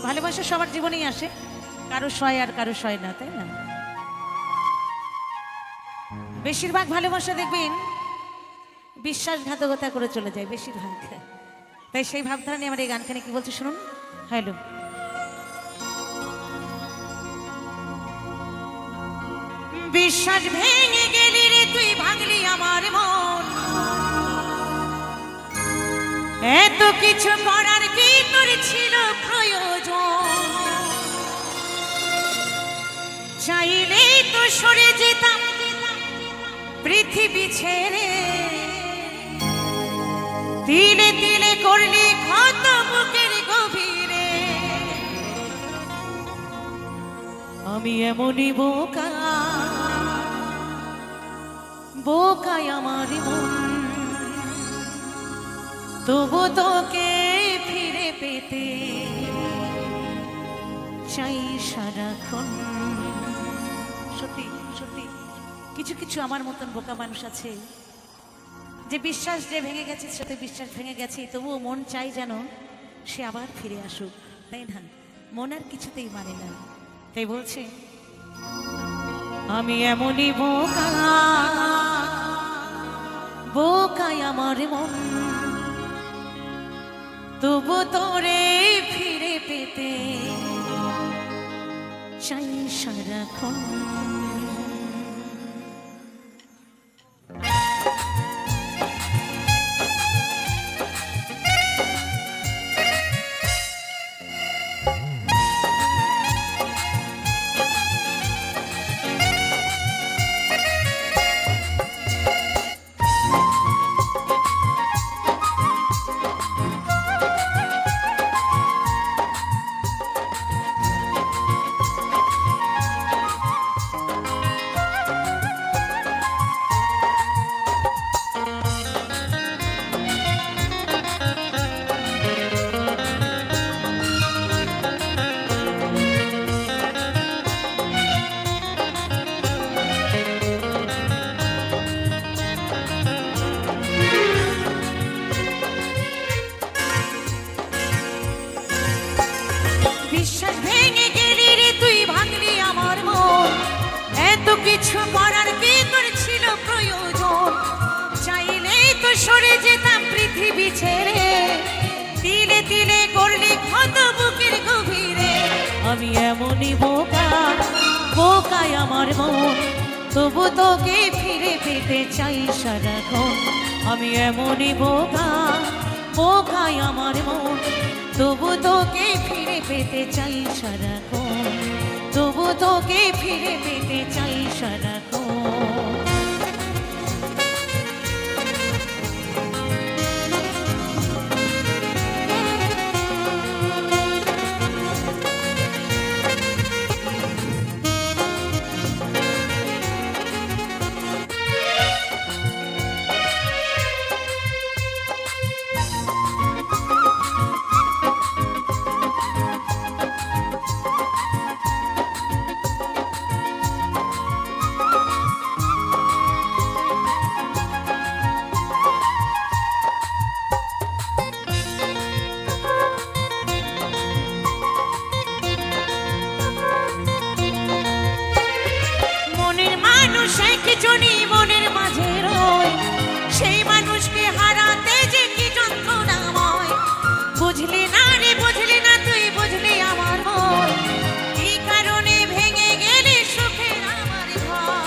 ভালোবাসা সবার জীবনেই আসে, কারো সয় আর কারো সয় না, তাই না? বেশিরভাগ ভালোবাসা দেখবেন বিশ্বাসঘাতকতা করে চলে যায় বেশিরভাগ। তাই সেই ভাবধারা নিয়ে আমার এই গানখানে কি বলছে শুনুন। হ্যালো, বিশ্বাস ভেঙে গেলি রে তুই, ভাঙলি আমার মন, এত কিছু করার কি তোর ছিল প্রয়োজন? চাইলেই তো সরে যেতাম পৃথিবী ছেড়ে, তিলে তিলে করলি ক্ষত বুকের গভীরে। আমি এমনই বোকা, বোকাই আমার মন, তবু তোকে ফিরে পেতে চাই সারাক্ষণ। সত্যি সত্যি কিছু কিছু আমার মতন বোকা মানুষ আছে যে বিশ্বাস যে ভেঙে গেছে, সাথে বিশ্বাস ভেঙে গেছে, তবুও মন চাই যেন সে আবার ফিরে আসুক, তাই না? মন আর কিছুতেই মানে না। তাই বলছে আমি এমনই বোকা, বোকাই আমার মন, তবু তোরে ফিরে পেতে চাই সারাক্ষণ। বিশ্বাস ভেঙে গেলি রে তুই, ভাঙলি আমার মন, এত কিছু করার কি তোর ছিল প্রয়োজন? চাইলেই তো সরে যেতাম পৃথিবী ছেড়ে, তিলে তিলে করলি ক্ষত বুকের গভীরে। আমি এমনই বোকা, বোকাই আমার মন, তবু তোকে ফিরে পেতে চাই সারাক্ষণ। আমি এমনই বোকা, বোকাই আমার মন, তবু তোকে ফিরে পেতে চাই সারাক্ষণ, তবু তোকে ফিরে পেতে চাই সারাক্ষণ। একজনই মনের মাঝে রয়, সেই মানুষকে হারাতে যে কি যন্ত্রণাময়। বুঝলি না রে, বুঝলি না তুই, বুঝলি আমার মন, এই কারণে ভেঙে গেলে সুখের আমার ঘর।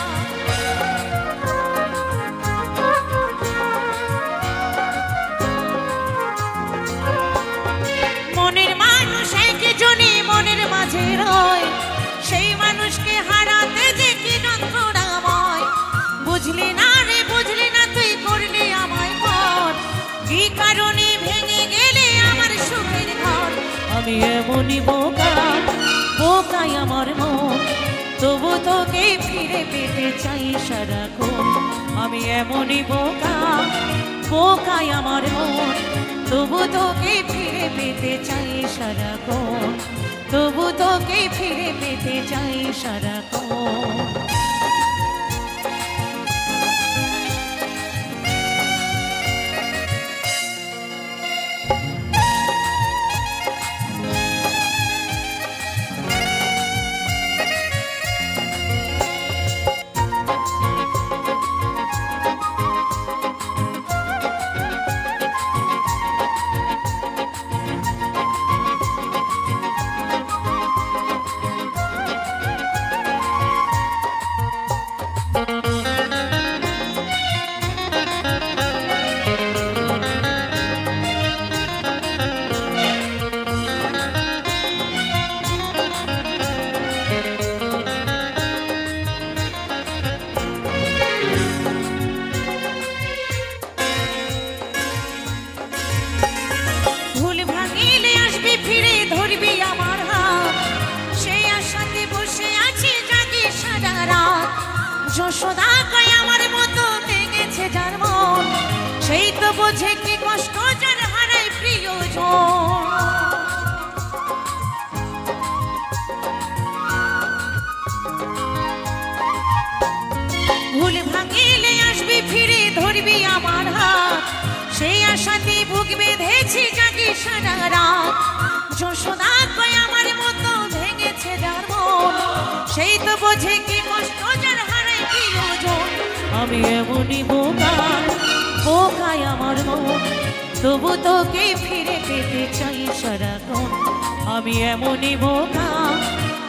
মনের মানুষ একজনই মনের মাঝে রয়, সেই মানুষকে হারাতে যে কি যন্ত্রণাময়। বুঝলি না রে, বুঝলি না তুই, করলি আমায় পর, কি কারণে ভেঙে গেলে আমার সুখের ঘর। আমি এমনই বোকা, বোকাই আমার মন, তবু তোকে ফিরে পেতে চাই সারাক্ষণ। আমি এমনই বোকা, বোকাই আমার মন, তবু তোকে ফিরে পেতে চাই সারাক্ষণ, তবু তোকে ফিরে পেতে চাই সারাক্ষণ। যশোদা কয় আমার মতো ভেঙেছে যার মন, সেই তো বোঝে কি কষ্ট যার হারায় প্রিয়জন। ভুল ভাঙিলে আসবি ফিরে ধরবি আমার হাত, সেই আশাতে বুক বেঁধেছি জাগি সারা রাত। যশোদা কয় আমার মতো ভেঙেছে যার মন, সেই তো বোঝে কি কষ্ট যার হারায় প্রিয়জন। আমি এমনই বোকায় বোকায় আমার মন, তবু তোকে ফিরে পেতে চাই সারাক্ষণ। আমি এমনই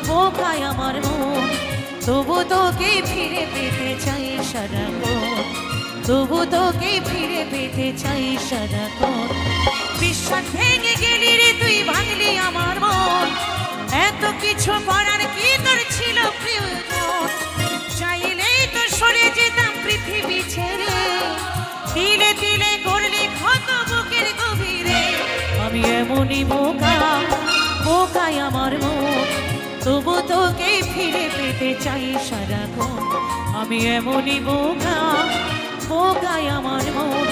বোকায় আমার মন, তবু তোকে ফিরে পেতে চাই সারাক্ষণ, তবু তোকে ফিরে পেতে চাই সারাক্ষণ। বিশ্বাস ভেঙে গেলি রে তুই, ভাঙলি আমার মন, এত কিছু করার কি তোর ছিল প্রয়োজন? চাইলেই তো সরে যেতাম পৃথিবী ছেড়ে, দিলে দিলে করলি ক্ষত বুকের গভীরে। আমি এমনই বোকায় আমার মন, তবু তোকে ফিরে পেতে চাই সারাক্ষণ। আমি এমনই বোকায় আমার মন,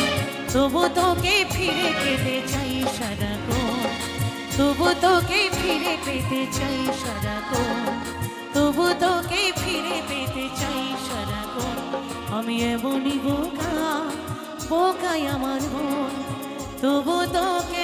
তবু তোকে ফিরে পেতে চাই সারাক্ষণ, তবু তোকে ফিরে পেতে চাই সারাক্ষণ, তবু তোকে ফিরে পেতে চাই সারাক্ষণ। আমি এমনই বোকায় আমার মন, তবু তোকে